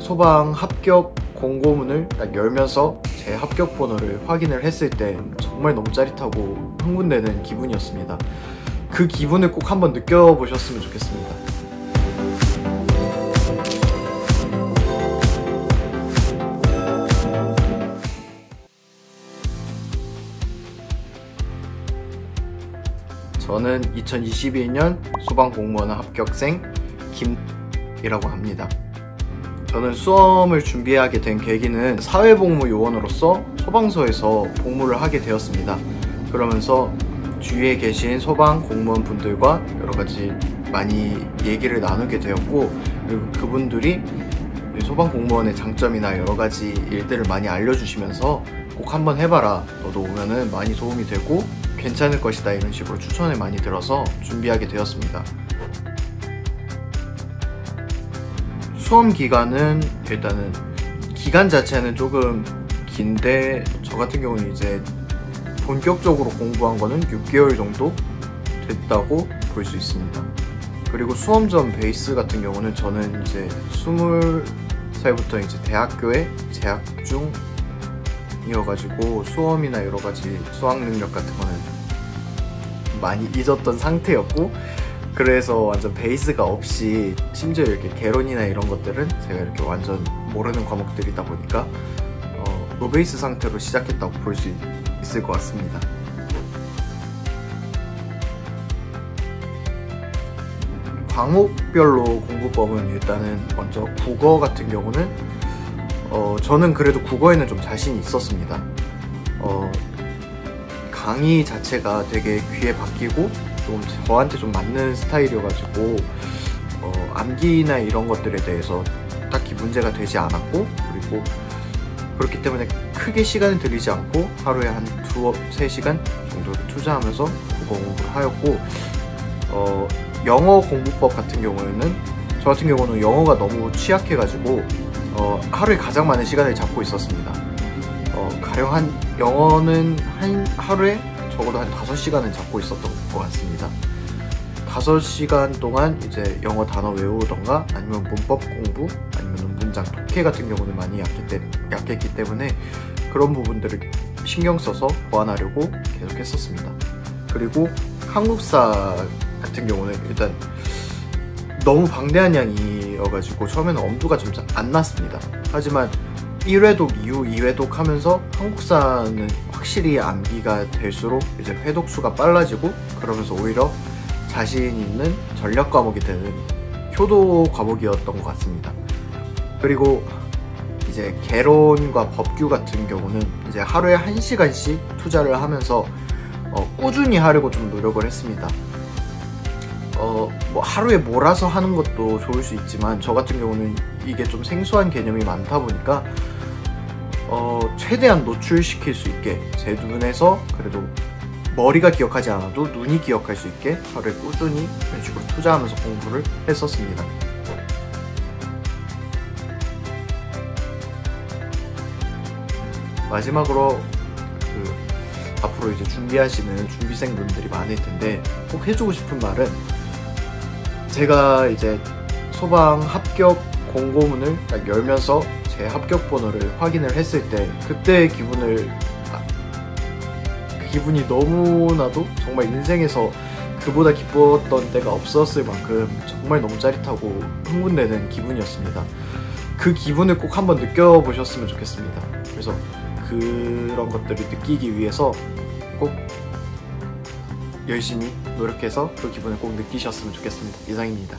소방 합격 공고문을 딱 열면서 제 합격 번호를 확인을 했을 때 정말 너무 짜릿하고 흥분되는 기분이었습니다. 그 기분을 꼭 한번 느껴보셨으면 좋겠습니다. 저는 2021년 소방공무원 합격생 김이라고 합니다. 저는 수험을 준비하게 된 계기는 사회복무요원으로서 소방서에서 복무를 하게 되었습니다. 그러면서 주위에 계신 소방 공무원 분들과 여러가지 많이 얘기를 나누게 되었고, 그리고 그분들이 소방 공무원의 장점이나 여러가지 일들을 많이 알려주시면서 꼭 한번 해봐라, 너도 오면은 많이 도움이 되고 괜찮을 것이다, 이런 식으로 추천을 많이 들어서 준비하게 되었습니다. 수험 기간은 일단은 기간 자체는 조금 긴데, 저 같은 경우는 이제 본격적으로 공부한 거는 6개월 정도 됐다고 볼 수 있습니다. 그리고 수험 전 베이스 같은 경우는 저는 이제 20살부터 이제 대학교에 재학 중이어가지고 수험이나 여러가지 수학 능력 같은 거는 많이 잊었던 상태였고, 그래서 완전 베이스가 없이, 심지어 이렇게 개론이나 이런 것들은 제가 이렇게 완전 모르는 과목들이다 보니까 노베이스 상태로 시작했다고 볼 수 있을 것 같습니다. 과목별로 공부법은 일단은 먼저 국어 같은 경우는 저는 그래도 국어에는 좀 자신이 있었습니다. 강의 자체가 되게 귀에 박히고 좀 저한테 좀 맞는 스타일이어가지고 암기나 이런 것들에 대해서 딱히 문제가 되지 않았고, 그리고 그렇기 때문에 크게 시간을 들이지 않고 하루에 한 2-3시간 정도를 투자하면서 국어 공부를 하였고, 영어 공부법 같은 경우에는 저 같은 경우는 영어가 너무 취약해가지고 하루에 가장 많은 시간을 잡고 있었습니다. 가령 영어는 하루에 적어도 한 5시간은 잡고 있었던 것 같습니다. 5시간 동안 이제 영어 단어 외우던가 아니면 문법 공부, 아니면 문장 독해 같은 경우는 많이 약했기 때문에 그런 부분들을 신경 써서 보완하려고 계속 했었습니다. 그리고 한국사 같은 경우는 일단 너무 방대한 양이어가지고 처음에는 엄두가 좀 안 났습니다. 하지만 1회독 이후 2회독 하면서 한국사는 확실히 암기가 될수록 이제 회독수가 빨라지고, 그러면서 오히려 자신 있는 전략 과목이 되는 효도 과목이었던 것 같습니다. 그리고 이제 개론과 법규 같은 경우는 이제 하루에 1시간씩 투자를 하면서 꾸준히 하려고 좀 노력을 했습니다. 뭐 하루에 몰아서 하는 것도 좋을 수 있지만, 저 같은 경우는 이게 좀 생소한 개념이 많다 보니까 최대한 노출시킬 수 있게 제 눈에서 그래도 머리가 기억하지 않아도 눈이 기억할 수 있게 하루에 꾸준히 이런 식으로 투자하면서 공부를 했었습니다. 마지막으로 앞으로 이제 준비하시는 준비생분들이 많을 텐데 꼭 해주고 싶은 말은, 제가 이제 소방 합격 공고문을 딱 열면서 제 합격 번호를 확인을 했을 때 그때의 기분이 너무나도 정말 인생에서 그보다 기뻤던 때가 없었을 만큼 정말 너무 짜릿하고 흥분되는 기분이었습니다. 그 기분을 꼭 한번 느껴보셨으면 좋겠습니다. 그래서 그런 것들을 느끼기 위해서 꼭 열심히 노력해서 그 기분을 꼭 느끼셨으면 좋겠습니다. 이상입니다.